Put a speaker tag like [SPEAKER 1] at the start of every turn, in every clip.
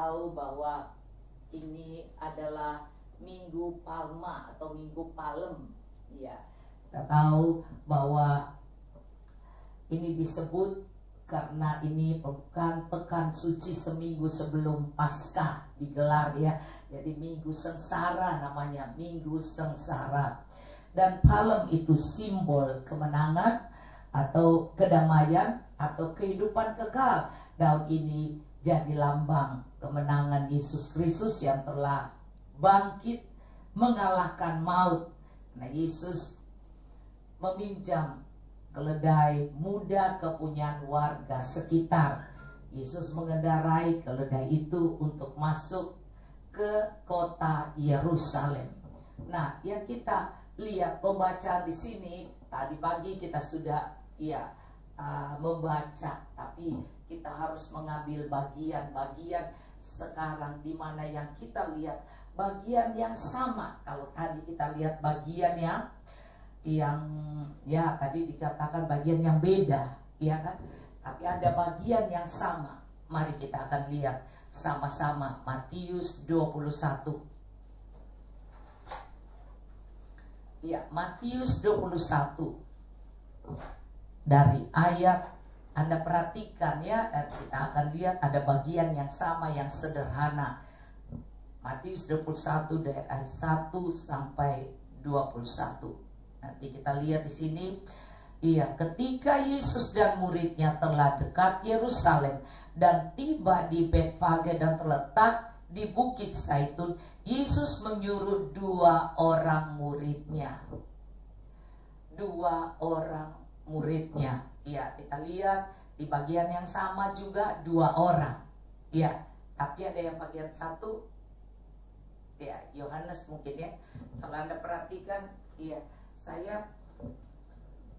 [SPEAKER 1] tahu bahwa ini adalah Minggu Palma atau Minggu Palem. Ya, kita tahu bahwa ini disebut karena ini bukan pekan suci seminggu sebelum Paskah digelar ya. Jadi Minggu Sengsara namanya, Minggu Sengsara. Dan Palem itu simbol kemenangan atau kedamaian atau kehidupan kekal. Daun ini jadi lambang kemenangan Yesus Kristus yang telah bangkit mengalahkan maut. Nah, Yesus meminjam keledai muda kepunyaan warga sekitar. Yesus mengendarai keledai itu untuk masuk ke kota Yerusalem. Nah, yang kita lihat pembacaan di sini tadi pagi kita sudah membaca, tapi kita harus mengambil bagian-bagian sekarang di mana yang kita lihat bagian yang sama. Kalau tadi kita lihat bagian yang ya tadi dikatakan bagian yang beda, ya kan? Tapi ada bagian yang sama. Mari kita akan lihat sama-sama Matius 21. Ya, Matius 21. Dari ayat Anda perhatikan ya, dan kita akan lihat ada bagian yang sama yang sederhana. Matius 21 dari ayat 1 sampai 21. Nanti kita lihat di sini. Iya, ketika Yesus dan muridnya telah dekat Yerusalem dan tiba di Betfage dan terletak di Bukit Zaitun, Yesus menyuruh 2 orang muridnya. 2 orang muridnya. Iya, kita lihat di bagian yang sama juga 2 orang. Iya, tapi ada yang bagian 1. Ya, Yohanes mungkin ya. Kalau Anda perhatikan, iya, saya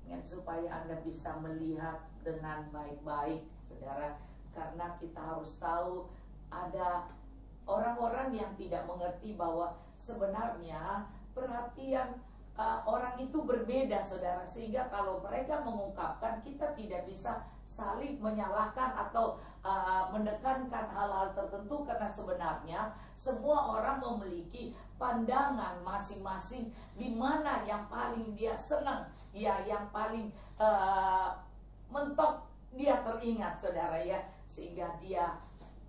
[SPEAKER 1] ingin supaya Anda bisa melihat dengan baik-baik, saudara, karena kita harus tahu ada orang-orang yang tidak mengerti bahwa sebenarnya perhatian orang itu berbeda, saudara, sehingga kalau mereka mengungkapkan kita tidak bisa saling menyalahkan atau menekankan hal-hal tertentu, karena sebenarnya semua orang memiliki pandangan masing-masing di mana yang paling dia senang, ya, yang paling mentok dia teringat, saudara ya, sehingga dia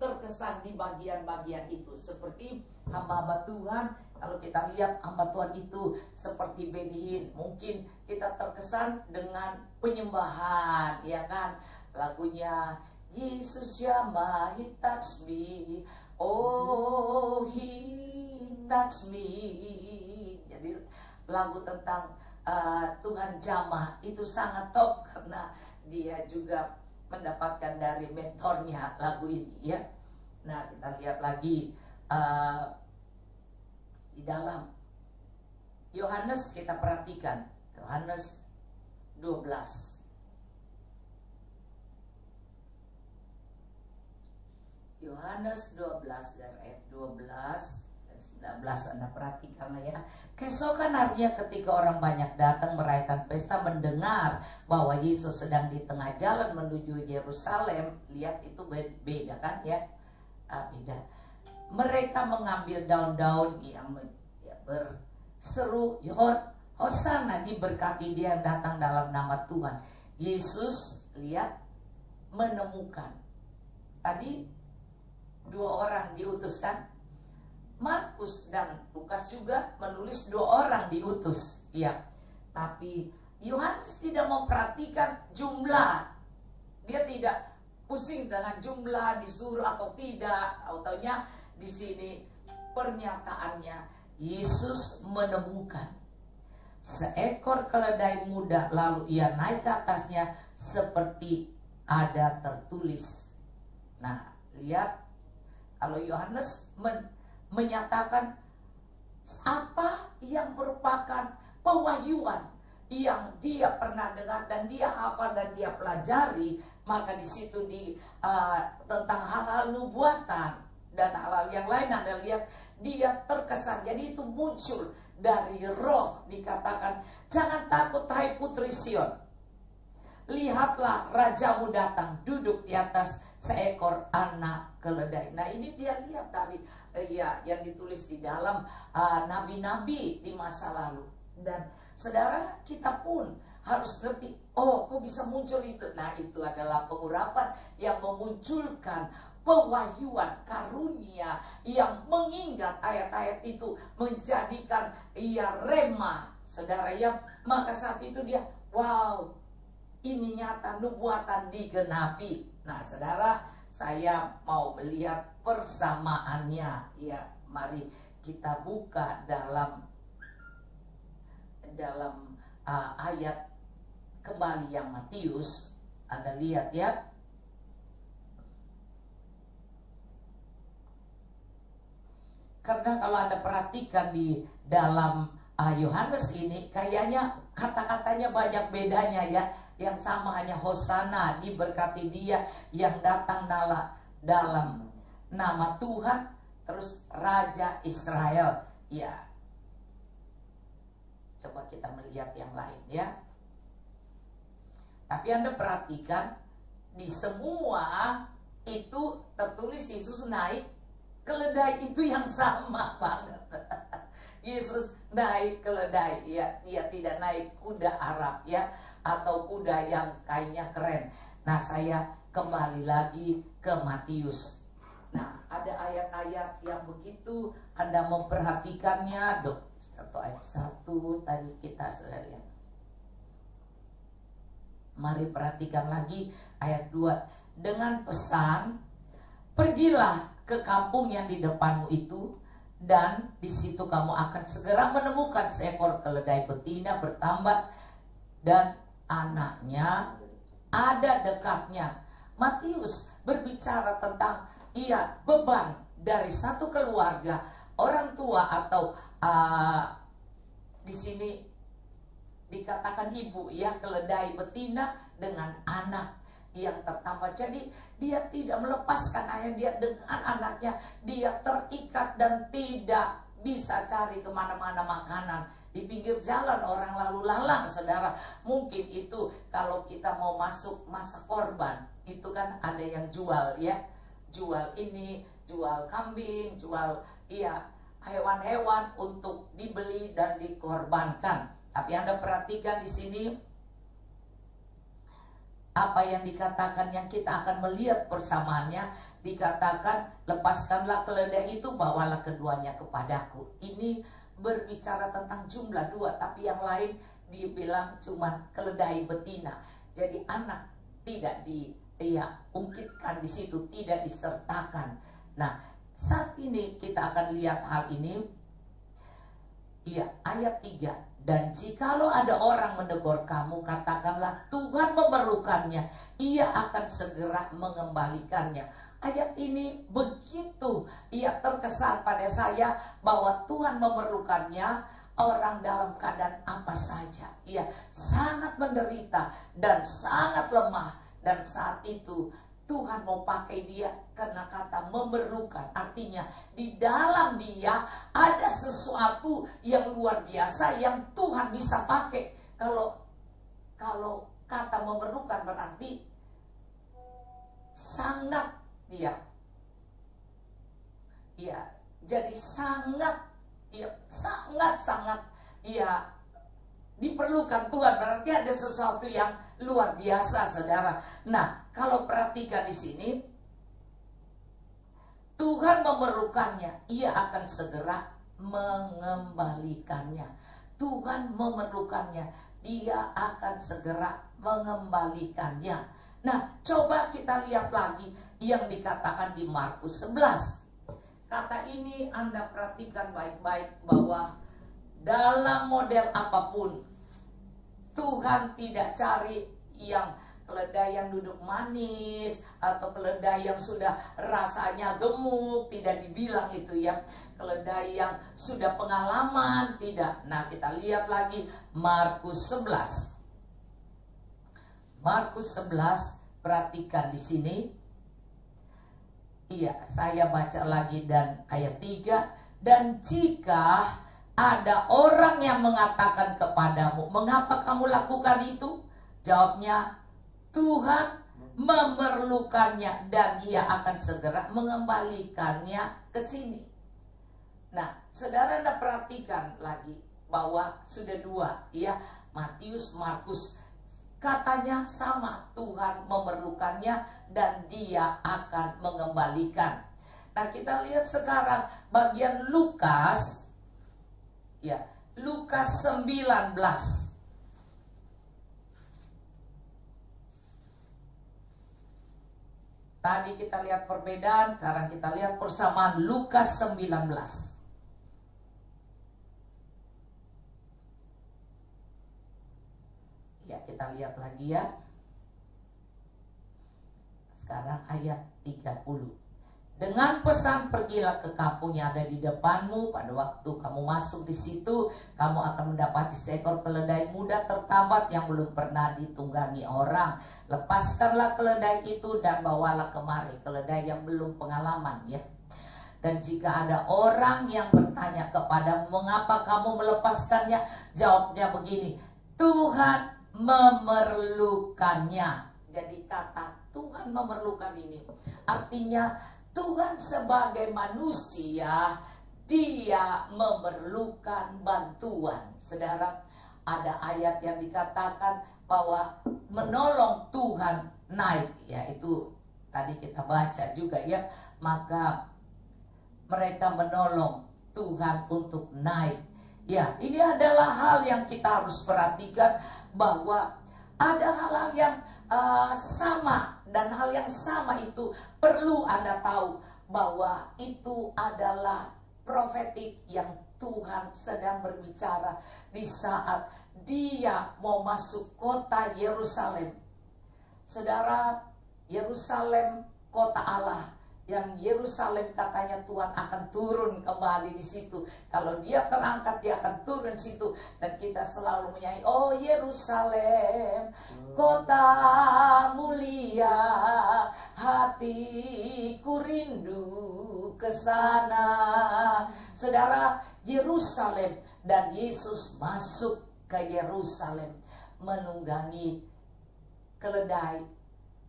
[SPEAKER 1] terkesan di bagian-bagian itu. Seperti hamba-hamba Tuhan, kalau kita lihat hamba Tuhan itu seperti Benihin, mungkin kita terkesan dengan penyembahan, ya kan, lagunya Yesus Yama, He touch me, oh He touch me. Jadi lagu tentang Tuhan jamah itu sangat top karena dia juga mendapatkan dari mentornya lagu ini ya. Nah, kita lihat lagi di dalam Yohanes, kita perhatikan Yohanes 12. Yohanes 12 dari ayat 12 dan 19, Anda perhatikan ya. Keesokan harinya ketika orang banyak datang merayakan pesta, mendengar bahwa Yesus sedang di tengah jalan menuju Yerusalem. Lihat, itu beda kan ya, beda. Mereka mengambil daun-daun yang berseru, Hosana, diberkati dia yang datang dalam nama Tuhan. Yesus, lihat, menemukan tadi 2 orang diutuskan. Markus dan Lukas juga menulis 2 orang diutus, ya. Tapi Yohanes tidak memperhatikan jumlah. Dia tidak pusing dengan jumlah disuruh atau tidak. Tahu-taunya di sini pernyataannya, Yesus menemukan seekor keledai muda, lalu ia naik ke atasnya seperti ada tertulis. Nah, lihat, kalau Yohanes menyatakan apa yang merupakan pewahyuan yang dia pernah dengar dan dia hafal dan dia pelajari, maka di situ tentang hal-hal nubuatan dan hal-hal yang lain, Anda lihat dia terkesan. Jadi itu muncul dari roh, dikatakan, jangan takut hai putri Sion. lihatlah rajamu datang duduk di atas seekor anak keledai. Nah, ini dia lihat dari yang ditulis di dalam nabi-nabi di masa lalu. Dan saudara, kita pun harus ngerti, oh kok bisa muncul itu. Nah, itu adalah pengurapan yang memunculkan pewahyuan karunia yang mengingat ayat-ayat itu, menjadikan rema saudara, yang maka saat itu dia, wow, ini nyata, nubuatan digenapi. Nah, saudara, saya mau melihat persamaannya. Ya, mari kita buka dalam ayat kembali yang Matius. Anda lihat ya. Karena kalau Anda perhatikan di dalam Yohanes ini, kayaknya kata-katanya banyak bedanya ya. Yang sama hanya Hosana, diberkati dia yang datang dalam nama Tuhan, terus Raja Israel. Ya, coba kita melihat yang lain ya. Tapi Anda perhatikan, di semua itu tertulis Yesus naik keledai, itu yang sama banget. Yesus naik keledai, ya, dia tidak naik kuda Arab ya, atau kuda yang kainnya keren. Nah, saya kembali lagi ke Matius. Nah, ada ayat-ayat yang begitu Anda memperhatikannya. Ayat 1 tadi kita sudah lihat. Mari perhatikan lagi ayat 2. Dengan pesan, pergilah ke kampung yang di depanmu itu, dan di situ kamu akan segera menemukan seekor keledai betina bertambat dan anaknya ada dekatnya. Matius berbicara tentang beban dari satu keluarga, orang tua atau di sini dikatakan ibu ya, keledai betina dengan anak yang tertambat. Jadi dia tidak melepaskan ayah dia dengan anaknya. Dia terikat dan tidak bisa cari kemana-mana makanan. Di pinggir jalan orang lalu lalang, saudara. Mungkin itu kalau kita mau masuk masa korban, itu kan ada yang jual ya. Jual ini, jual kambing, jual hewan-hewan untuk dibeli dan dikorbankan. Tapi Anda perhatikan di sini apa yang dikatakan, yang kita akan melihat persamaannya. Dikatakan, lepaskanlah keledai itu, bawalah keduanya kepadaku. Ini berbicara tentang jumlah 2, tapi yang lain dibilang cuman keledai betina. Jadi anak tidak diungkitkan di situ, tidak disertakan. Nah, saat ini kita akan lihat hal ini. Ayat 3. Dan jikalau ada orang menegur kamu, katakanlah Tuhan memerlukannya, ia akan segera mengembalikannya. Ayat ini begitu terkesan pada saya bahwa Tuhan memerlukannya orang dalam keadaan apa saja. Ia sangat menderita dan sangat lemah, dan saat itu Tuhan mau pakai dia karena kata memerlukan. Artinya di dalam dia ada sesuatu yang luar biasa yang Tuhan bisa pakai. Kalau kata memerlukan berarti sangat dia. Jadi sangat diperlukan Tuhan, berarti ada sesuatu yang luar biasa, saudara. Nah, kalau perhatikan di sini, Tuhan memerlukannya, ia akan segera mengembalikannya. Tuhan memerlukannya, dia akan segera mengembalikannya. Nah, coba kita lihat lagi yang dikatakan di Markus 11. Kata ini Anda perhatikan baik-baik, bahwa dalam model apapun, Tuhan tidak cari yang keledai yang duduk manis atau keledai yang sudah rasanya gemuk, tidak dibilang itu ya. Keledai yang sudah pengalaman, tidak. Nah, kita lihat lagi Markus 11. Markus 11, perhatikan di sini. Saya baca lagi dan ayat 3. Dan jika ada orang yang mengatakan kepadamu, mengapa kamu lakukan itu? Jawabnya, Tuhan memerlukannya dan Dia akan segera mengembalikannya ke sini. Nah, saudara Anda perhatikan lagi bahwa sudah dua, ya, Matius, Markus, katanya sama, Tuhan memerlukannya dan Dia akan mengembalikan. Nah, kita lihat sekarang bagian Lukas, ya, Lukas 19. Tadi kita lihat perbedaan, sekarang kita lihat persamaan. Lukas 19. Ya, kita lihat lagi ya. Sekarang ayat 30. Dengan pesan, pergilah ke kampung yang ada di depanmu. Pada waktu kamu masuk di situ, kamu akan mendapati seekor keledai muda tertambat yang belum pernah ditunggangi orang. Lepaskanlah keledai itu dan bawalah kemari keledai yang belum pengalaman, ya. Dan jika ada orang yang bertanya kepadamu, mengapa kamu melepaskannya? Jawabnya begini, Tuhan memerlukannya. Jadi kata Tuhan memerlukan ini artinya Tuhan sebagai manusia, Dia memerlukan bantuan. Saudara, ada ayat yang dikatakan bahwa menolong Tuhan naik, ya, itu tadi kita baca juga, ya. Maka mereka menolong Tuhan untuk naik. Ya, ini adalah hal yang kita harus perhatikan, bahwa ada hal-hal yang sama, dan hal yang sama itu perlu Anda tahu bahwa itu adalah profetik yang Tuhan sedang berbicara di saat Dia mau masuk kota Yerusalem. Saudara, Yerusalem kota Allah, yang Yerusalem katanya Tuhan akan turun kembali di situ. Kalau Dia terangkat, Dia akan turun di situ. Dan kita selalu menyanyi, oh Yerusalem, kota mulia, hatiku rindu ke sana. Saudara, Yerusalem, dan Yesus masuk ke Yerusalem menunggangi keledai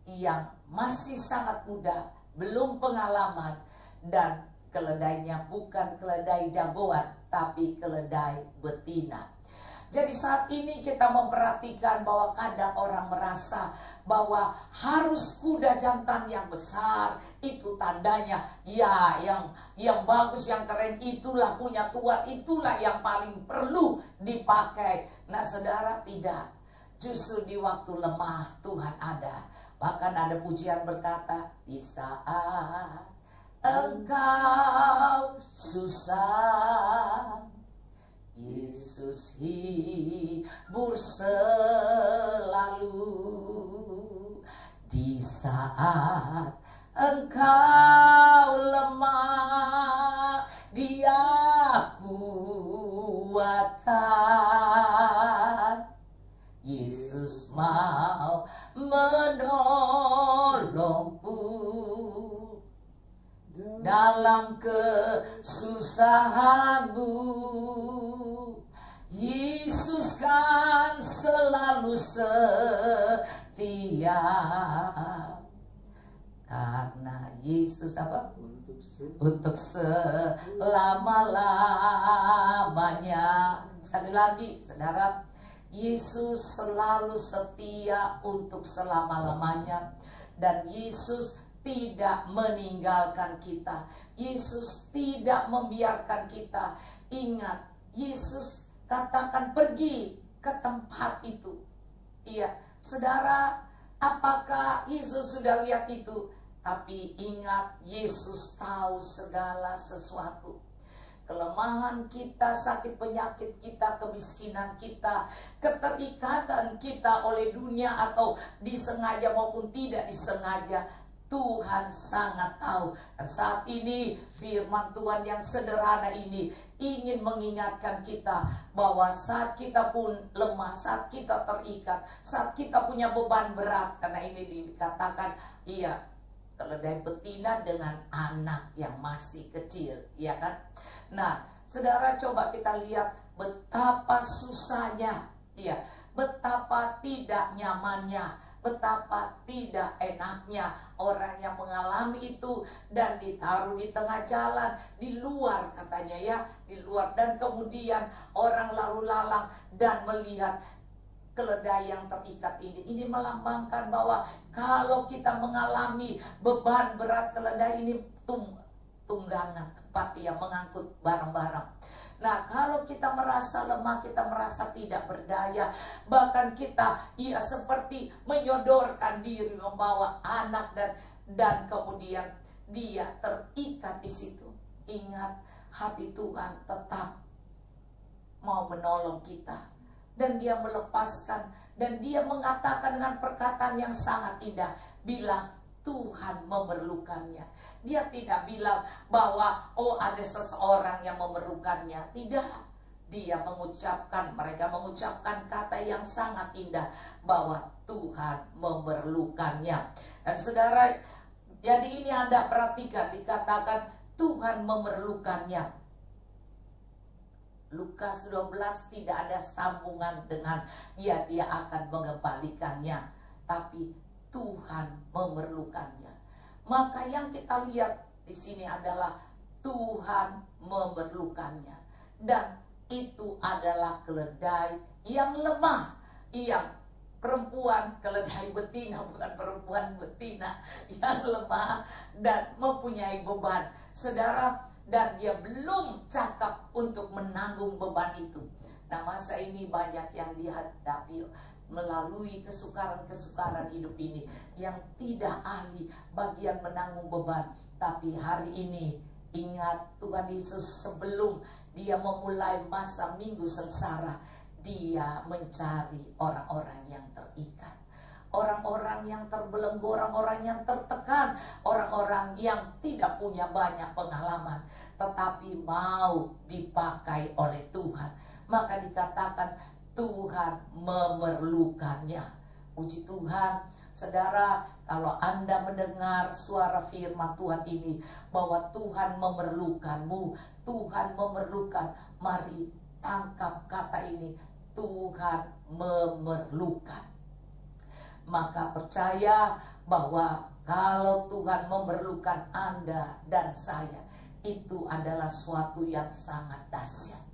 [SPEAKER 1] yang masih sangat muda, belum pengalaman, dan keledainya bukan keledai jagoan, tapi keledai betina. Jadi saat ini kita memperhatikan bahwa kadang orang merasa bahwa harus kuda jantan yang besar, itu tandanya ya yang bagus, yang keren, itulah punya Tuhan, itulah yang paling perlu dipakai. Nah saudara, tidak. Justru di waktu lemah Tuhan ada. Bahkan ada pujian berkata, di saat engkau susah, Yesus hibur selalu. Di saat engkau lemah, Dia kuatkan. Yesus mau menolongmu dalam kesusahanmu. Yesus kan selalu setia, karena Yesus apa? Untuk selama-lamanya. Sekali lagi, saudara, Yesus selalu setia untuk selama-lamanya. Dan Yesus tidak meninggalkan kita. Yesus tidak membiarkan kita. Ingat, Yesus katakan pergi ke tempat itu. Iya, saudara, apakah Yesus sudah lihat itu? Tapi ingat, Yesus tahu segala sesuatu. Kelemahan kita, sakit penyakit kita, kemiskinan kita, keterikatan kita oleh dunia atau disengaja maupun tidak disengaja, Tuhan sangat tahu. Dan saat ini firman Tuhan yang sederhana ini ingin mengingatkan kita bahwa saat kita pun lemah, saat kita terikat, saat kita punya beban berat, karena ini dikatakan, iya, keledai betina dengan anak yang masih kecil, ya kan? Nah, saudara, coba kita lihat betapa susahnya, ya, betapa tidak nyamannya Betapa tidak enaknya orang yang mengalami itu dan ditaruh di tengah jalan, di luar katanya ya, di luar. Dan kemudian orang lalu lalang dan melihat keledai yang terikat ini. Ini melambangkan bahwa kalau kita mengalami beban berat, keledai ini tunggangan, ya, mengangkut barang-barang. Nah, kalau kita merasa lemah, kita merasa tidak berdaya, bahkan kita seperti menyodorkan diri membawa anak dan kemudian dia terikat di situ. Ingat, hati Tuhan tetap mau menolong kita, dan dia melepaskan, dan dia mengatakan dengan perkataan yang sangat indah, bilang Tuhan memerlukannya. Dia tidak bilang bahwa ada seseorang yang memerlukannya. Tidak. Dia mengucapkan, mereka mengucapkan kata yang sangat indah bahwa Tuhan memerlukannya. Dan saudara, jadi ini Anda perhatikan, dikatakan Tuhan memerlukannya. Lukas 12 tidak ada sambungan dengan dia akan mengembalikannya, tapi Tuhan memerlukannya. Maka yang kita lihat di sini adalah Tuhan memerlukannya, dan itu adalah keledai yang lemah, yang perempuan, keledai betina, bukan perempuan betina, yang lemah dan mempunyai beban, saudara, dan dia belum cakap untuk menanggung beban itu. Nah, masa ini banyak yang dihadapi melalui kesukaran-kesukaran hidup ini, yang tidak ahli bagian menanggung beban. Tapi hari ini ingat, Tuhan Yesus sebelum dia memulai masa minggu sengsara, dia mencari orang-orang yang terikat, orang-orang yang terbelenggu, orang-orang yang tertekan, orang-orang yang tidak punya banyak pengalaman, tetapi mau dipakai oleh Tuhan. Maka dikatakan Tuhan memerlukannya. Puji Tuhan, saudara, kalau Anda mendengar suara firman Tuhan ini, bahwa Tuhan memerlukanmu, Tuhan memerlukan, mari tangkap kata ini, Tuhan memerlukan. Maka percaya bahwa kalau Tuhan memerlukan Anda dan saya, itu adalah suatu yang sangat dahsyat.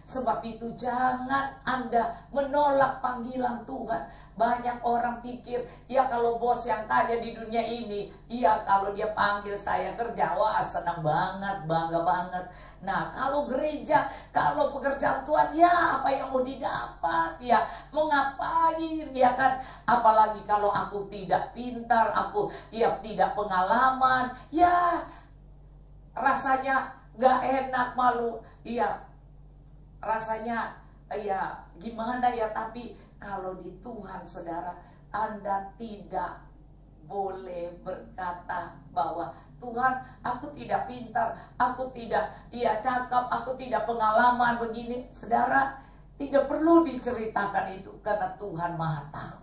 [SPEAKER 1] Sebab itu jangan Anda menolak panggilan Tuhan. Banyak orang pikir, ya kalau bos yang kaya di dunia ini, ya kalau dia panggil saya kerja, wah senang banget, bangga banget. Nah, kalau gereja, kalau pekerjaan Tuhan, ya apa yang mau didapat, ya mau ngapain, ya kan. Apalagi kalau aku tidak pintar, aku tidak pengalaman, ya rasanya gak enak, malu, rasanya gimana ya. Tapi kalau di Tuhan, saudara, Anda tidak boleh berkata bahwa Tuhan, aku tidak pintar, aku tidak cakap, aku tidak pengalaman begini. Saudara, tidak perlu diceritakan itu, karena Tuhan Maha tahu.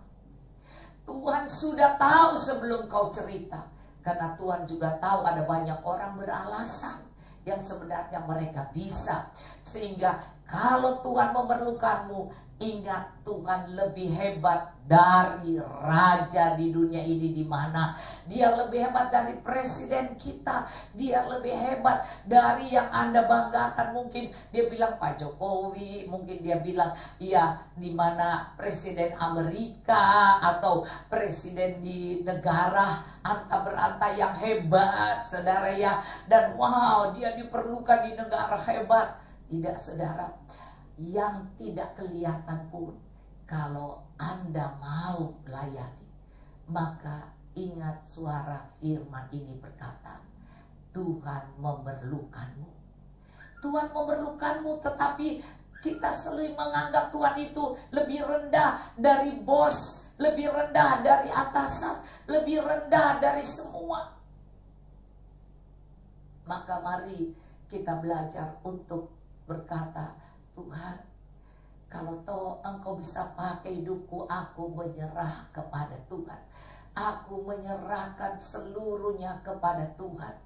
[SPEAKER 1] Tuhan sudah tahu sebelum kau cerita, karena Tuhan juga tahu ada banyak orang beralasan yang sebenarnya mereka bisa. Sehingga kalau Tuhan memerlukanmu, ingat, Tuhan lebih hebat dari raja di dunia ini, di mana dia lebih hebat dari presiden kita, dia lebih hebat dari yang Anda banggakan. Mungkin dia bilang Pak Jokowi, mungkin dia bilang di mana presiden Amerika atau presiden di negara anta beranta yang hebat, saudara ya, dan wow, dia diperlukan di negara hebat. Tidak, saudara, yang tidak kelihatan pun, kalau Anda mau melayani, maka ingat suara firman ini berkata, Tuhan memerlukanmu. Tuhan memerlukanmu, tetapi kita sering menganggap Tuhan itu lebih rendah dari bos, lebih rendah dari atasan, lebih rendah dari semua. Maka mari kita belajar untuk berkata, Tuhan, kalau Engkau bisa pakai hidupku, aku menyerah kepada Tuhan. Aku menyerahkan seluruhnya kepada Tuhan.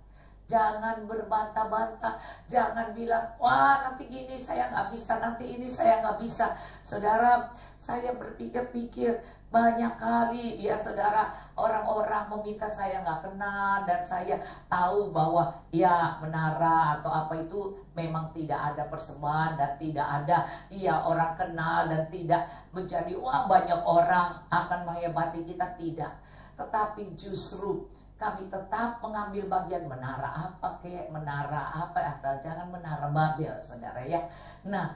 [SPEAKER 1] Jangan berbantah-bantah, jangan bilang, wah nanti gini saya nggak bisa, nanti ini saya nggak bisa. Saudara, saya berpikir-pikir banyak kali ya saudara, orang-orang meminta saya nggak kenal, dan saya tahu bahwa ya menara atau apa itu memang tidak ada persembahan dan tidak ada ya orang kenal, dan tidak menjadi wah banyak orang akan menghebati kita, tidak. Tetapi justru kami tetap mengambil bagian menara apa kayak menara apa, asal jangan menara Babel saudara ya. Nah,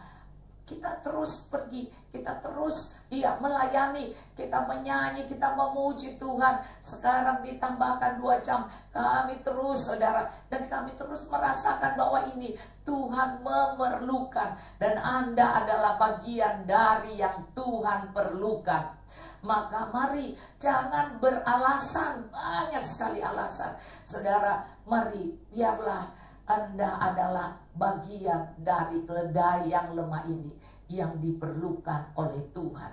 [SPEAKER 1] kita terus pergi, kita terus melayani, kita menyanyi, kita memuji Tuhan. Sekarang ditambahkan 2 jam, kami terus saudara, dan kami terus merasakan bahwa ini Tuhan memerlukan, dan Anda adalah bagian dari yang Tuhan perlukan. Maka mari jangan beralasan, banyak sekali alasan. Saudara, mari biarlah Anda adalah bagian dari keledai yang lemah ini, yang diperlukan oleh Tuhan.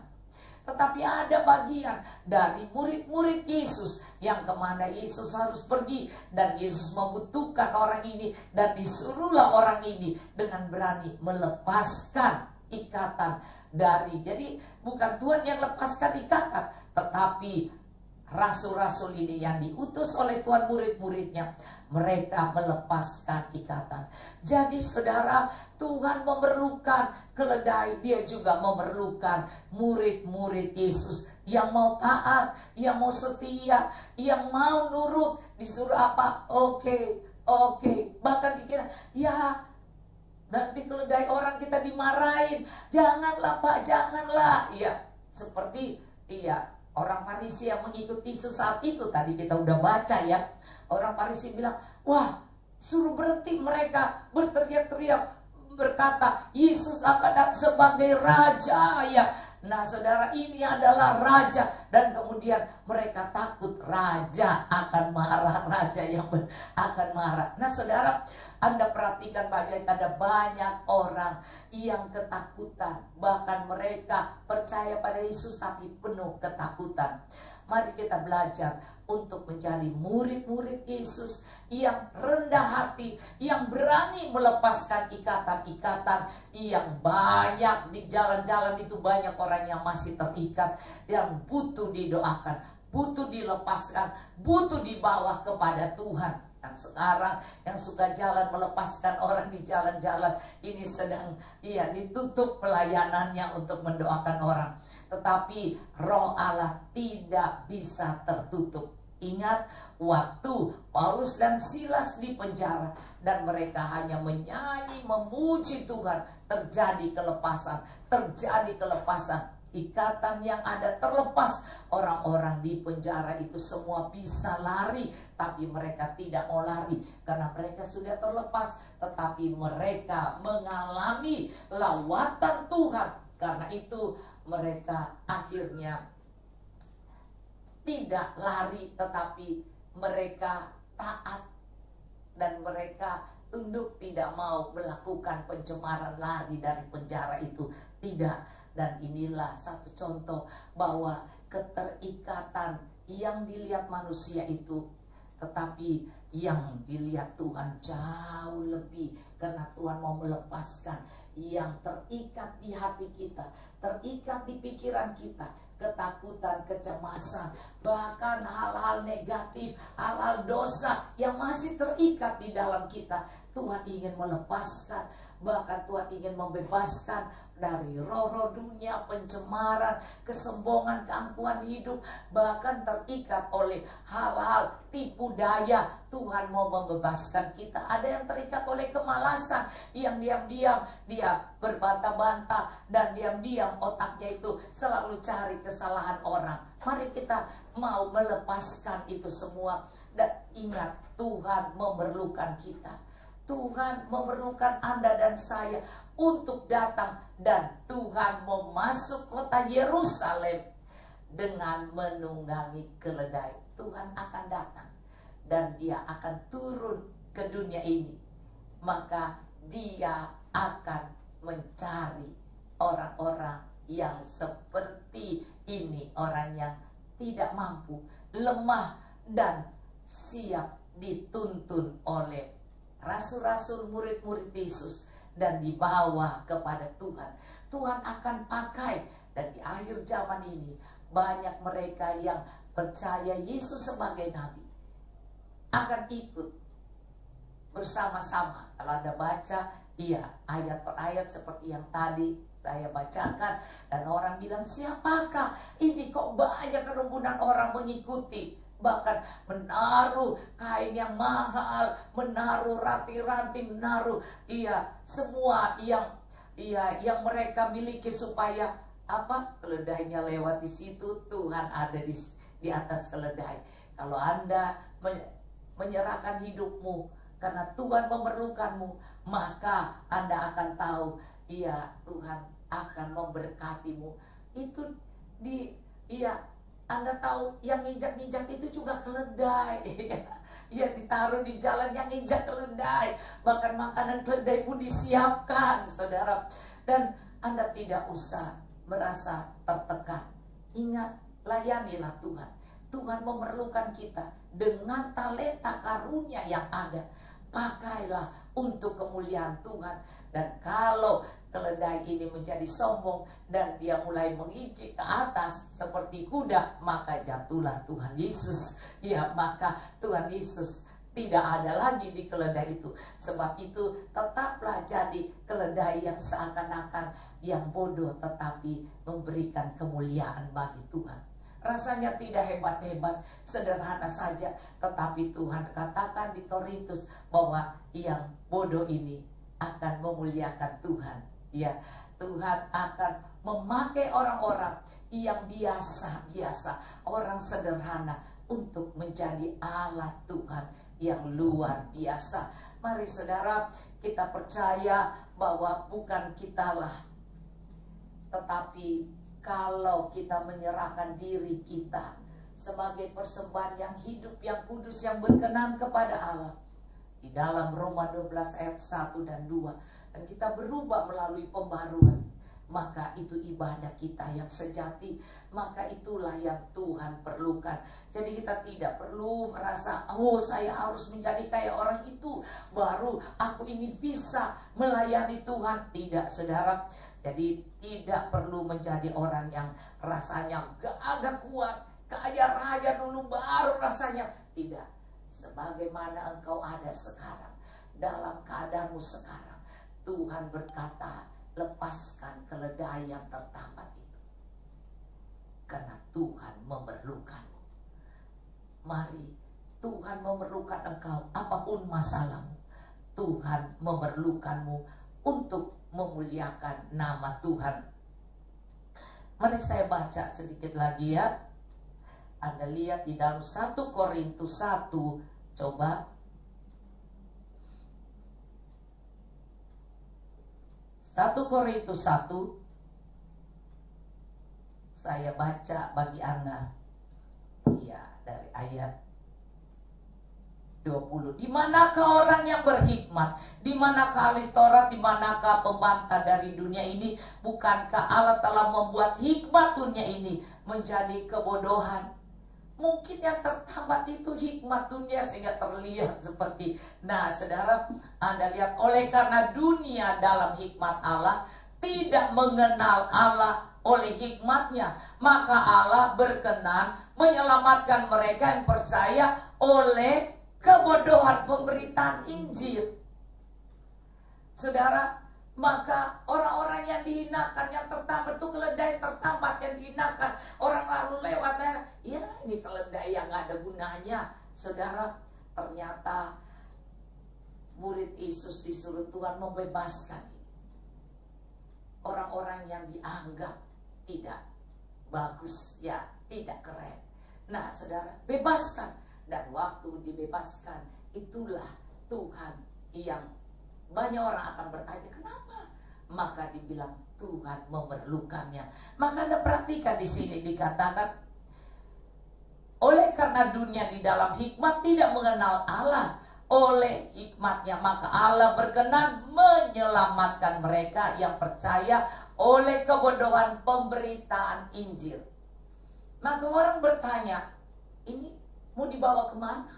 [SPEAKER 1] Tetapi ada bagian dari murid-murid Yesus yang kemana Yesus harus pergi, dan Yesus membutuhkan orang ini, dan disuruhlah orang ini dengan berani melepaskan ikatan dari, jadi bukan Tuhan yang lepaskan ikatan, tetapi rasul-rasul ini yang diutus oleh Tuhan, murid-muridnya, mereka melepaskan ikatan. Jadi saudara, Tuhan memerlukan keledai, dia juga memerlukan murid-murid Yesus yang mau taat, yang mau setia, yang mau nurut, disuruh apa, oke. Bahkan dikira ya nanti keledai orang kita dimarahin, janganlah Pak, janganlah. Ya, seperti orang Farisi yang mengikuti Yesus saat itu, tadi kita udah baca ya. Orang Farisi bilang, wah suruh berhenti mereka berteriak-teriak, berkata Yesus akan datang sebagai raja ya. Nah saudara, ini adalah raja, dan kemudian mereka takut raja akan marah, raja yang akan marah. Nah saudara, Anda perhatikan ada banyak orang yang ketakutan, bahkan mereka percaya pada Yesus tapi penuh ketakutan. Mari kita belajar untuk menjadi murid-murid Yesus yang rendah hati, yang berani melepaskan ikatan-ikatan yang banyak. Di jalan-jalan itu banyak orang yang masih terikat, yang butuh didoakan, butuh dilepaskan, butuh dibawa kepada Tuhan. Dan sekarang yang suka jalan melepaskan orang di jalan-jalan ini sedang ditutup pelayanannya untuk mendoakan orang. Tetapi Roh Allah tidak bisa tertutup. Ingat waktu Paulus dan Silas di penjara, dan mereka hanya menyanyi memuji Tuhan, terjadi kelepasan. Ikatan yang ada terlepas. Orang-orang di penjara itu semua bisa lari, tapi mereka tidak mau lari karena mereka sudah terlepas. Tetapi mereka mengalami lawatan Tuhan. Karena itu mereka akhirnya tidak lari, tetapi mereka taat, dan mereka tunduk, tidak mau melakukan pencemaran, lari dari penjara itu, tidak. Dan inilah satu contoh bahwa keterikatan yang dilihat manusia itu, tetapi yang dilihat Tuhan jauh lebih, karena Tuhan mau melepaskan yang terikat di hati kita, terikat di pikiran kita, ketakutan, kecemasan, bahkan hal-hal negatif, hal-hal dosa yang masih terikat di dalam kita. Tuhan ingin melepaskan, bahkan Tuhan ingin membebaskan dari roh-roh dunia, pencemaran, kesombongan, keangkuhan hidup, bahkan terikat oleh hal-hal tipu daya. Tuhan mau membebaskan kita. Ada yang terikat oleh kemalasan, yang diam-diam dia berbantah-bantah, dan diam-diam otaknya itu selalu cari kesalahan orang. Mari kita mau melepaskan itu semua, dan ingat Tuhan memerlukan kita. Tuhan memerlukan Anda dan saya untuk datang, dan Tuhan mau masuk kota Yerusalem dengan menunggangi keledai. Tuhan akan datang dan dia akan turun ke dunia ini. Maka dia akan mencari orang-orang yang seperti ini, orang yang tidak mampu, lemah, dan siap dituntun oleh rasul-rasul, murid-murid Yesus, dan dibawa kepada Tuhan. Tuhan akan pakai, dan di akhir zaman ini banyak mereka yang percaya Yesus sebagai Nabi akan ikut bersama-sama. Kalau Anda baca, ayat per ayat seperti yang tadi saya bacakan, dan orang bilang, siapakah ini kok banyak kerumunan orang mengikuti, bahkan menaruh kain yang mahal, menaruh ranting-ranting, menaruh semua yang mereka miliki supaya keledainya lewat di situ, Tuhan ada di atas keledai. Kalau Anda menyerahkan hidupmu karena Tuhan memerlukanmu, maka Anda akan tahu, Tuhan akan memberkatimu. Itu Anda tahu yang injak-injak itu juga keledai. Ya, ditaruh di jalan yang injak keledai. Bahkan makanan keledai pun disiapkan, saudara. Dan Anda tidak usah merasa tertekan. Ingat, layanilah Tuhan. Tuhan memerlukan kita dengan talenta karunia yang ada. Pakailah untuk kemuliaan Tuhan. Dan kalau keledai ini menjadi sombong dan dia mulai menginjak ke atas seperti kuda, maka jatuhlah Tuhan Yesus. Ya, maka Tuhan Yesus tidak ada lagi di keledai itu. Sebab itu tetaplah jadi keledai yang seakan-akan yang bodoh, tetapi memberikan kemuliaan bagi Tuhan. Rasanya tidak hebat-hebat, sederhana saja, tetapi Tuhan katakan di Korintus bahwa yang bodoh ini akan memuliakan Tuhan. Ya, Tuhan akan memakai orang-orang yang biasa-biasa, orang sederhana, untuk menjadi alat Tuhan yang luar biasa. Mari saudara, kita percaya bahwa bukan kitalah, tetapi kalau kita menyerahkan diri kita sebagai persembahan yang hidup, yang kudus, yang berkenan kepada Allah, di dalam Roma 12 ayat 1 dan 2, dan kita berubah melalui pembaruan, maka itu ibadah kita yang sejati. Maka itulah yang Tuhan perlukan. Jadi kita tidak perlu merasa, saya harus menjadi kayak orang itu, baru aku ini bisa melayani Tuhan. Tidak, saudara. Jadi tidak perlu menjadi orang yang rasanya agak kuat, kaya raya dulu baru rasanya. Tidak. Sebagaimana engkau ada sekarang, dalam keadaanmu sekarang, Tuhan berkata, lepaskan keledai yang tertambat itu, karena Tuhan memerlukanmu. Mari, Tuhan memerlukan engkau, apapun masalahmu, Tuhan memerlukanmu untuk memuliakan nama Tuhan. Mari saya baca sedikit lagi ya. Anda lihat di dalam 1 Korintus 1, coba. 1 Korintus 1, saya baca bagi Anda. Dari ayat 20. Di manakah orang yang berhikmat? Di manakah ahli Taurat? Di manakah pembantah dari dunia ini? Bukankah Allah telah membuat hikmat dunia ini menjadi kebodohan? Mungkin yang tertambat itu hikmat dunia sehingga terlihat seperti. Nah, saudara, Anda lihat, oleh karena dunia dalam hikmat Allah tidak mengenal Allah oleh hikmatnya, maka Allah berkenan menyelamatkan mereka yang percaya oleh kebodohan pemberitaan Injil. Saudara, maka orang-orang yang dihinakan, yang tertambat itu keledai tertambat yang dihinakan, orang lalu lewat, ya ini keledai yang gak ada gunanya. Saudara, ternyata murid Yesus disuruh Tuhan membebaskan orang-orang yang dianggap tidak bagus, ya tidak keren. Nah saudara, bebaskan. Dan waktu dibebaskan, itulah Tuhan yang banyak orang akan bertanya, kenapa? Maka dibilang Tuhan memerlukannya. Maka Anda perhatikan di sini dikatakan, oleh karena dunia di dalam hikmat tidak mengenal Allah, oleh hikmatnya maka Allah berkenan menyelamatkan mereka yang percaya oleh kebodohan pemberitaan Injil. Maka orang bertanya, ini mau dibawa kemana?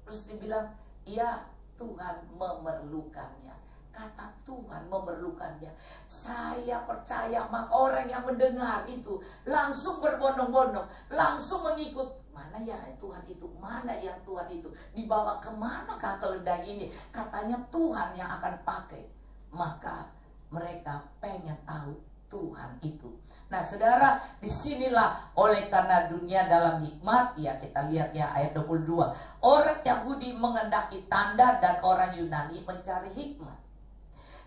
[SPEAKER 1] Terus dibilang, ya Tuhan memerlukannya. Kata Tuhan memerlukannya. Saya percaya maka orang yang mendengar itu langsung berbondong-bondong, langsung mengikut. Mana ya Tuhan itu? Mana ya Tuhan itu? Dibawa kemanakah keledai ini? Katanya Tuhan yang akan pakai. Maka mereka pengen tahu Tuhan itu. Nah saudara, disinilah oleh karena dunia dalam hikmat, ya kita lihat ya ayat 22. Orang Yahudi mengendaki tanda dan orang Yunani mencari hikmat.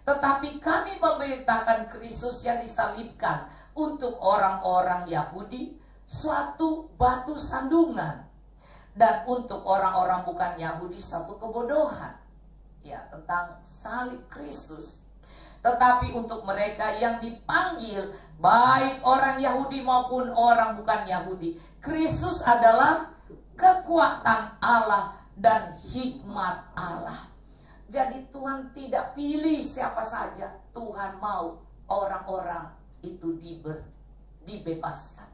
[SPEAKER 1] Tetapi kami memberitakan Kristus yang disalibkan untuk orang-orang Yahudi suatu batu sandungan, dan untuk orang-orang bukan Yahudi suatu kebodohan. Ya, tentang salib Kristus. Tetapi untuk mereka yang dipanggil, baik orang Yahudi maupun orang bukan Yahudi, Kristus adalah kekuatan Allah dan hikmat Allah. Jadi Tuhan tidak pilih siapa saja. Tuhan mau orang-orang itu dibebaskan.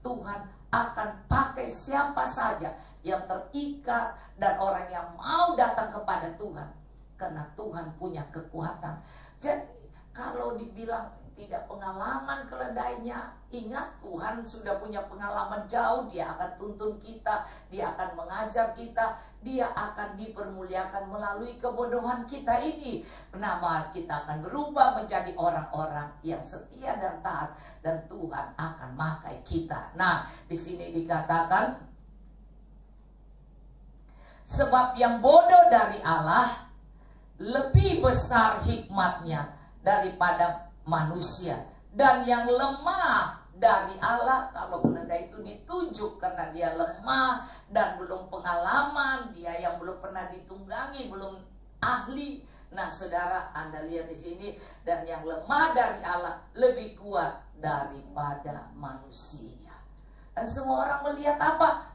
[SPEAKER 1] Tuhan akan pakai siapa saja yang terikat dan orang yang mau datang kepada Tuhan. Karena Tuhan punya kekuatan. Jadi kalau dibilang tidak pengalaman keledainya, ingat Tuhan sudah punya pengalaman jauh. Dia akan tuntun kita, Dia akan mengajar kita, Dia akan dipermuliakan melalui kebodohan kita ini. Nama kita akan berubah menjadi orang-orang yang setia dan taat, dan Tuhan akan memakai kita. Nah, di sini dikatakan, sebab yang bodoh dari Allah lebih besar hikmatnya daripada manusia, dan yang lemah dari Allah. Kalau keledai itu ditunjuk karena dia lemah dan belum pengalaman, dia yang belum pernah ditunggangi, belum ahli. Nah saudara, Anda lihat di sini, dan yang lemah dari Allah lebih kuat daripada manusia. Dan semua orang melihat apa?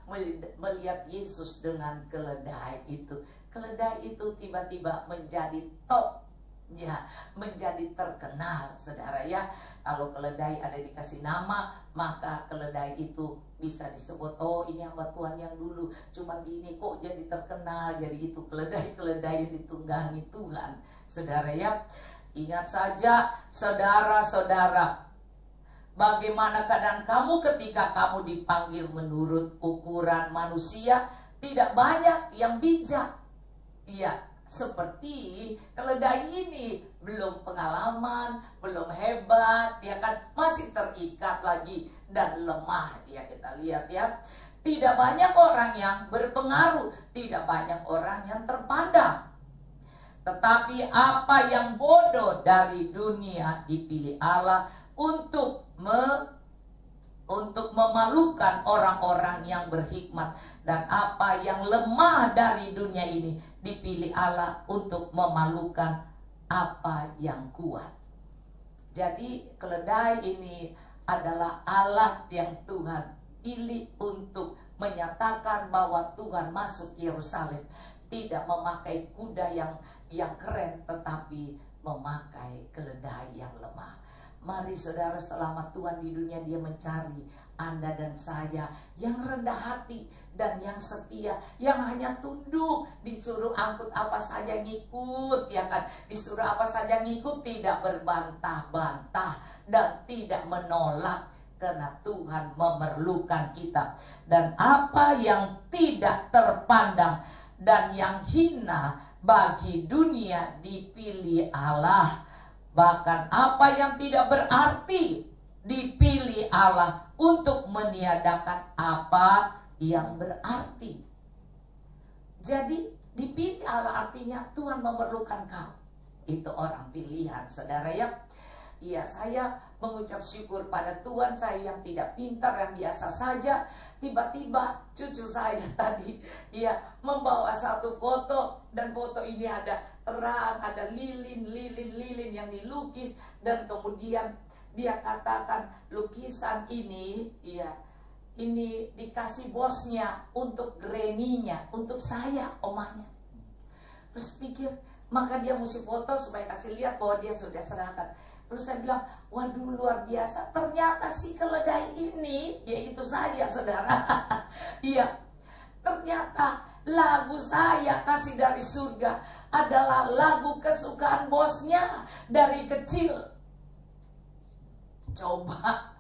[SPEAKER 1] Melihat Yesus dengan keledai itu. Keledai itu tiba-tiba menjadi top, ya, menjadi terkenal saudara ya. Kalau keledai ada dikasih nama, maka keledai itu bisa disebut, oh ini hamba Tuhan yang dulu cuman gini kok jadi terkenal. Jadi itu keledai-keledai yang ditunggangi Tuhan saudara ya. Ingat saja saudara-saudara, bagaimana keadaan kamu ketika kamu dipanggil menurut ukuran manusia. Tidak banyak yang bijak, ya, seperti keledai ini. Belum pengalaman, belum hebat, ya kan, masih terikat lagi dan lemah, ya kita lihat ya. Tidak banyak orang yang berpengaruh, tidak banyak orang yang terpandang. Tetapi apa yang bodoh dari dunia dipilih Allah untuk memalukan orang-orang yang berhikmat, dan apa yang lemah dari dunia ini dipilih Allah untuk memalukan apa yang kuat. Jadi keledai ini adalah Allah yang Tuhan pilih untuk menyatakan bahwa Tuhan masuk Yerusalem tidak memakai kuda yang keren, tetapi memakai keledai yang lemah. Mari saudara, selama Tuhan di dunia, Dia mencari Anda dan saya yang rendah hati dan yang setia, yang hanya tunduk, disuruh angkut apa saja ngikut, ya kan, disuruh apa saja ngikut, tidak berbantah-bantah dan tidak menolak, karena Tuhan memerlukan kita. Dan apa yang tidak terpandang dan yang hina bagi dunia dipilih Allah. Bahkan apa yang tidak berarti dipilih Allah untuk meniadakan apa yang berarti. Jadi dipilih Allah artinya Tuhan memerlukan kau. Itu orang pilihan saudara ya. Iya, saya mengucap syukur pada Tuhan. Saya yang tidak pintar, yang biasa saja, tiba-tiba cucu saya tadi ya membawa satu foto, dan foto ini ada terang, ada lilin yang dilukis, dan kemudian dia katakan lukisan ini ya, ini dikasih bosnya untuk Granny-nya, untuk saya omanya. Terus pikir, maka dia mesti foto supaya kasih lihat bahwa dia sudah serahkan. Terus saya bilang, waduh luar biasa, ternyata si keledai ini, yaitu saya saudara. Iya, ternyata lagu saya Kasih dari Surga adalah lagu kesukaan bosnya dari kecil. Coba.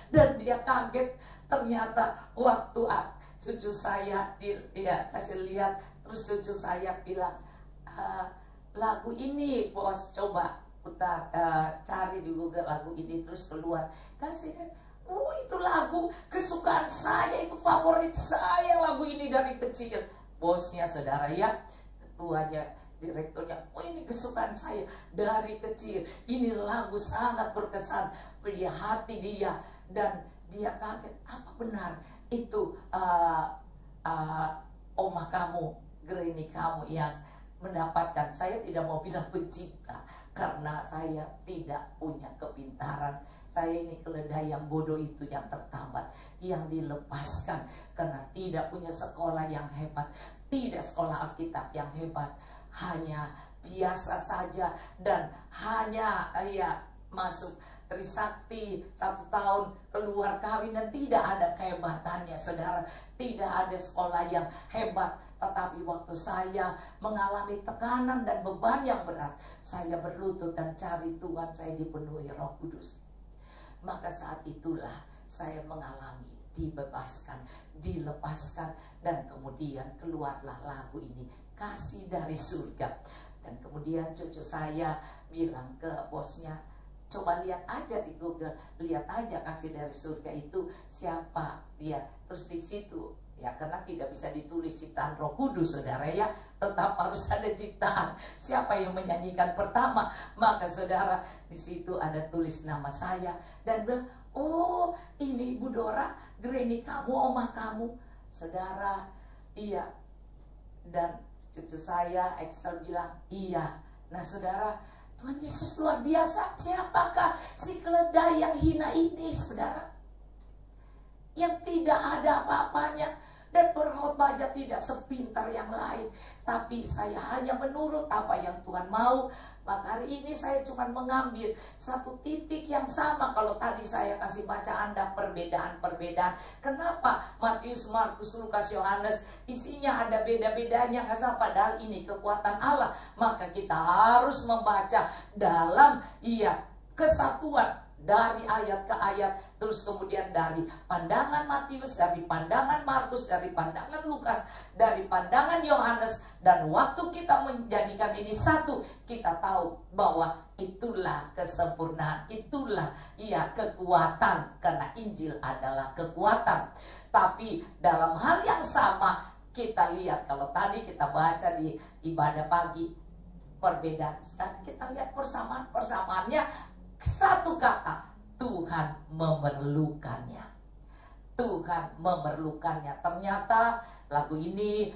[SPEAKER 1] Dan dia kaget, ternyata waktu cucu saya kasih lihat, terus cucu saya bilang, lagu ini bos, coba putar, cari di Google lagu ini, terus keluar. Kasih, itu lagu kesukaan saya, itu favorit saya lagu ini dari kecil. Bosnya, saudara ya, ketuanya, direkturnya, ini kesukaan saya dari kecil. Ini lagu sangat berkesan di hati dia. Dan dia kaget, apa benar itu omah kamu, Granny kamu yang mendapatkan. Saya tidak mau bilang pencipta, karena saya tidak punya kepintaran. Saya ini keledai yang bodoh itu, yang tertambat, yang dilepaskan karena tidak punya sekolah yang hebat, tidak sekolah Alkitab yang hebat, hanya biasa saja. Dan hanya masuk Trisakti 1 tahun, keluar kawin, dan tidak ada kehebatannya, saudara. Tidak ada sekolah yang hebat. Tetapi waktu saya mengalami tekanan dan beban yang berat, saya berlutut dan cari Tuhan, saya dipenuhi Roh Kudus. Maka saat itulah saya mengalami dibebaskan, dilepaskan, dan kemudian keluarlah lagu ini, Kasih dari Surga. Dan kemudian cucu saya bilang ke bosnya, coba lihat aja di Google, lihat aja Kasih dari Surga itu siapa dia. Terus di situ ya, karena tidak bisa ditulis ciptaan Roh Kudus, saudara ya, tetap harus ada ciptaan. Siapa yang menyanyikan pertama? Maka saudara, di situ ada tulis nama saya dan bilang, oh ini Ibu Dora, Granny kamu, omah kamu, saudara. Iya. Dan cucu saya Excel bilang, iya. Nah saudara, Tuhan Yesus luar biasa. Siapakah si keledai yang hina ini, saudara? Yang tidak ada apa-apanya, dan berkhotbah aja tidak sepintar yang lain. Tapi saya hanya menurut apa yang Tuhan mau. Maka hari ini saya cuma mengambil satu titik yang sama. Kalau tadi saya kasih baca Anda perbedaan-perbedaan. Kenapa Matius, Markus, Lukas, Yohanes isinya ada beda-bedanya? Padahal ini kekuatan Allah. Maka kita harus membaca dalam kesatuan, dari ayat ke ayat, terus kemudian dari pandangan Matius, dari pandangan Markus, dari pandangan Lukas, dari pandangan Yohanes. Dan waktu kita menjadikan ini satu, kita tahu bahwa itulah kesempurnaan, itulah kekuatan, karena Injil adalah kekuatan. Tapi dalam hal yang sama kita lihat, kalau tadi kita baca di ibadah pagi perbedaan, sekarang kita lihat persamaannya. Satu kata, Tuhan memerlukannya. Tuhan memerlukannya. Ternyata lagu ini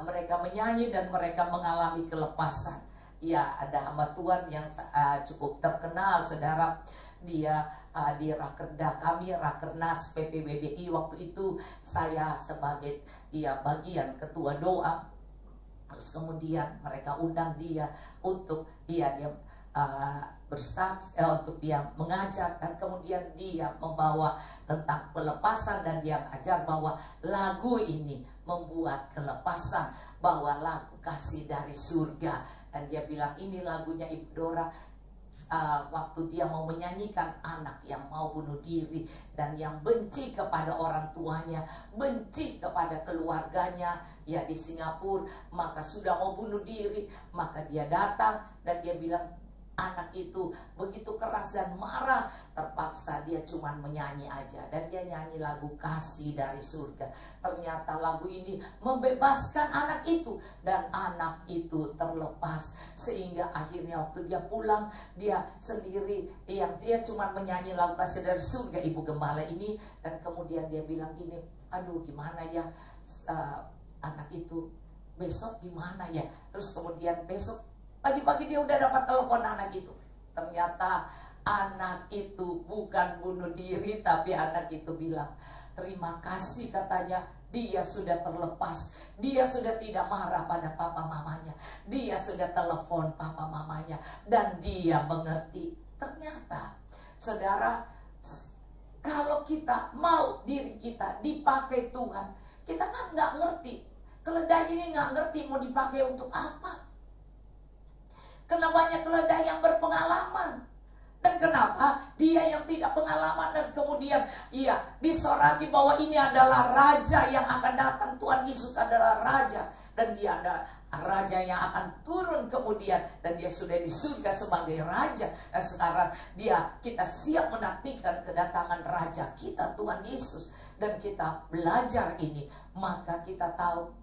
[SPEAKER 1] mereka menyanyi dan mereka mengalami kelepasan. Ya, ada hamba Tuhan yang cukup terkenal, saudara. Dia di rakerda kami, Rakernas PPBBI, waktu itu saya sebagai bagian ketua doa. Terus kemudian mereka undang dia untuk dia bersaksi, untuk dia mengajar, dan kemudian dia membawa tentang pelepasan, dan dia mengajar bahwa lagu ini membuat kelepasan, bahwa lagu Kasih dari Surga. Dan dia bilang ini lagunya Ibu Dora waktu dia mau menyanyikan anak yang mau bunuh diri dan yang benci kepada orang tuanya, benci kepada keluarganya di Singapura, maka sudah mau bunuh diri. Maka dia datang dan dia bilang, anak itu begitu keras dan marah, terpaksa dia cuma menyanyi aja, dan dia nyanyi lagu Kasih dari Surga. Ternyata lagu ini membebaskan anak itu, dan anak itu terlepas, sehingga akhirnya waktu dia pulang, dia sendiri dia cuma menyanyi lagu Kasih dari Surga, Ibu Gembala ini. Dan kemudian dia bilang gini, aduh gimana ya anak itu besok gimana ya. Terus kemudian besok pagi-pagi dia udah dapat telepon anak itu. Ternyata anak itu bukan bunuh diri, tapi anak itu bilang, terima kasih, katanya, dia sudah terlepas. Dia sudah tidak marah pada papa mamanya. Dia sudah telepon papa mamanya, dan dia mengerti. Ternyata, saudara, kalau kita mau diri kita dipakai Tuhan, kita kan nggak ngerti. Keledai ini nggak ngerti mau dipakai untuk apa. Karena banyak keledai yang berpengalaman. Dan kenapa dia yang tidak pengalaman dan kemudian disoraki bahwa ini adalah raja yang akan datang. Tuhan Yesus adalah raja, dan dia adalah raja yang akan turun kemudian, dan dia sudah di surga sebagai raja. Dan sekarang kita siap menantikan kedatangan raja kita, Tuhan Yesus. Dan kita belajar ini, maka kita tahu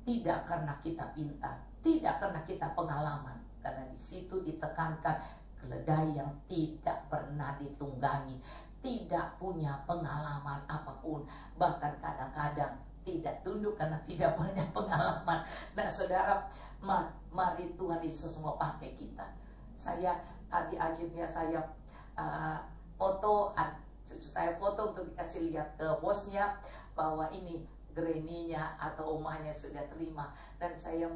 [SPEAKER 1] tidak karena kita pintar, tidak karena kita pengalaman, karena di situ ditekankan keledai yang tidak pernah ditunggangi, tidak punya pengalaman apapun, bahkan kadang-kadang tidak tunduk karena tidak banyak pengalaman. Nah saudara, mari Tuhan Yesus mau pakai kita. Saya tadi akhirnya saya foto untuk dikasih lihat ke bosnya bahwa ini granny-nya atau omahnya sudah terima, dan saya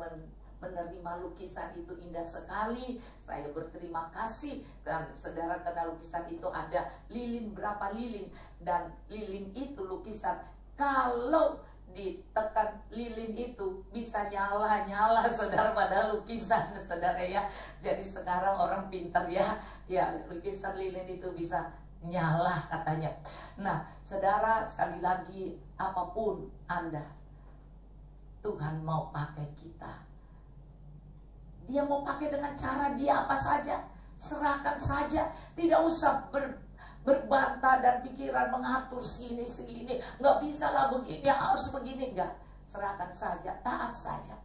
[SPEAKER 1] menerima lukisan itu indah sekali. Saya berterima kasih. Dan saudara, karena lukisan itu ada lilin, berapa lilin, dan lilin itu lukisan kalau ditekan lilin itu bisa nyala saudara, pada lukisan saudara ya. Jadi sekarang orang pintar ya lukisan lilin itu bisa nyala katanya. Nah saudara, sekali lagi, apapun Anda, Tuhan mau pakai kita. Dia mau pakai dengan cara dia apa saja. Serahkan saja. Tidak usah berbantah dan pikiran mengatur sini. Nggak bisa lah begini, harus begini. Enggak. Serahkan saja, taat saja.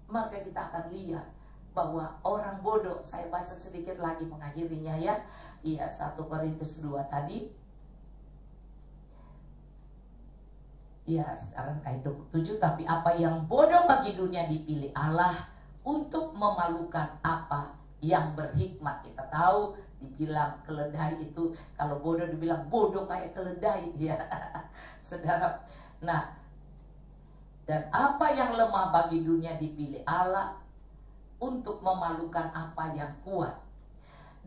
[SPEAKER 1] Maka kita akan lihat bahwa orang bodoh, saya baca sedikit lagi mengakhirinya ya. 1 Korintus 2 tadi. Sekarang ayat 27. Tapi apa yang bodoh bagi dunia dipilih Allah untuk memalukan apa yang berhikmat. Kita tahu dibilang keledai itu, kalau bodoh dibilang bodoh kayak keledai ya saudara. Nah, dan apa yang lemah bagi dunia dipilih Allah untuk memalukan apa yang kuat,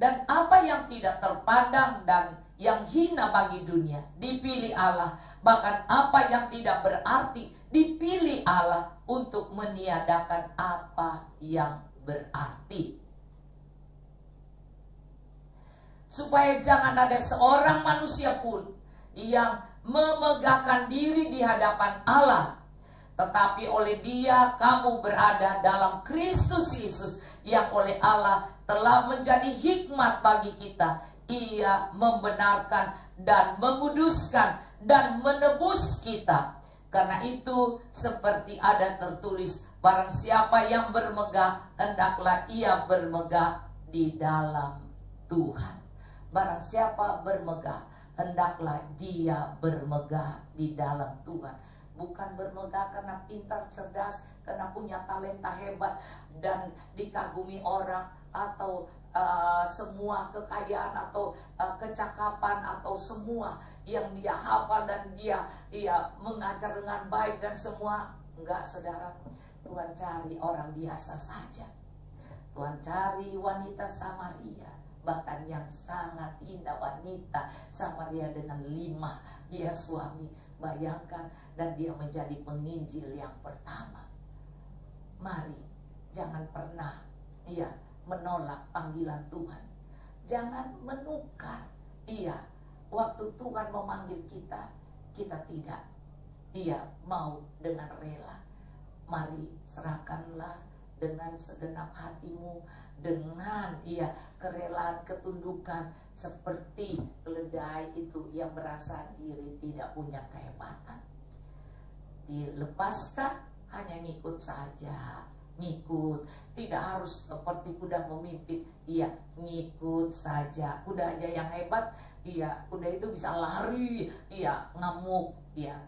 [SPEAKER 1] dan apa yang tidak terpandang dan yang hina bagi dunia dipilih Allah, bahkan apa yang tidak berarti dipilih Allah untuk meniadakan apa yang berarti, supaya jangan ada seorang manusia pun yang memegahkan diri di hadapan Allah, tetapi oleh Dia kamu berada dalam Kristus Yesus, yang oleh Allah telah menjadi hikmat bagi kita. Ia membenarkan dan menguduskan dan menebus kita. Karena itu seperti ada tertulis, barang siapa yang bermegah, hendaklah ia bermegah di dalam Tuhan. Barang siapa bermegah, hendaklah dia bermegah di dalam Tuhan. Bukan bermegah karena pintar, cerdas, karena punya talenta hebat dan dikagumi orang, atau semua kekayaan atau kecakapan atau semua yang dia hafal dan dia mengajar dengan baik dan semua. Enggak saudara, Tuhan cari orang biasa saja. Tuhan cari wanita Samaria, bahkan yang sangat indah, wanita Samaria dengan 5 suami. Bayangkan, dan dia menjadi penginjil yang pertama. Mari jangan pernah menolak panggilan Tuhan. Jangan menukar. Waktu Tuhan memanggil kita, kita tidak mau dengan rela. Mari serahkanlah dengan segenap hatimu, dengan kerelaan, ketundukan, seperti keledai itu yang merasa diri tidak punya kehebatan. Dilepaskan, hanya ngikut saja. Ngikut, tidak harus seperti kuda memimpin. Ngikut saja. Kuda aja yang hebat, kuda itu bisa lari, ngamuk,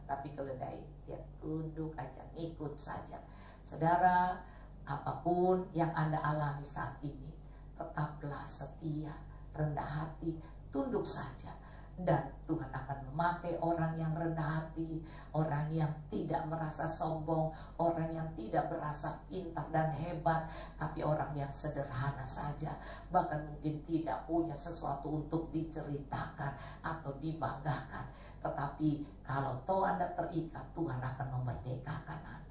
[SPEAKER 1] tapi keledai dia tunduk aja, ngikut saja. Saudara, apapun yang Anda alami saat ini, tetaplah setia, rendah hati, tunduk saja. Dan Tuhan akan memakai orang yang rendah hati, orang yang tidak merasa sombong, orang yang tidak merasa pintar dan hebat, tapi orang yang sederhana saja, bahkan mungkin tidak punya sesuatu untuk diceritakan atau dibanggakan. Tetapi kalau toh Anda terikat, Tuhan akan memerdekakan Anda.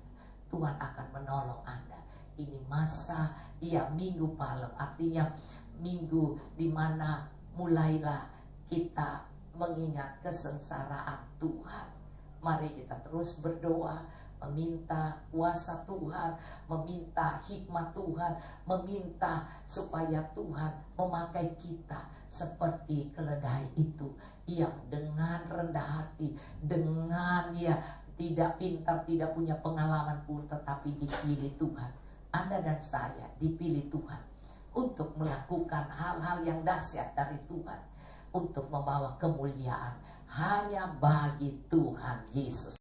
[SPEAKER 1] Tuhan akan menolong Anda. Ini masa minggu palem, artinya minggu dimana mulailah kita mengingat kesengsaraan Tuhan. Mari kita terus berdoa, meminta kuasa Tuhan, meminta hikmat Tuhan, meminta supaya Tuhan memakai kita seperti keledai itu yang dengan rendah hati, dengan tidak pintar, tidak punya pengalaman pun, tetapi dipilih Tuhan. Anda dan saya dipilih Tuhan untuk melakukan hal-hal yang dahsyat dari Tuhan, untuk membawa kemuliaan hanya bagi Tuhan Yesus.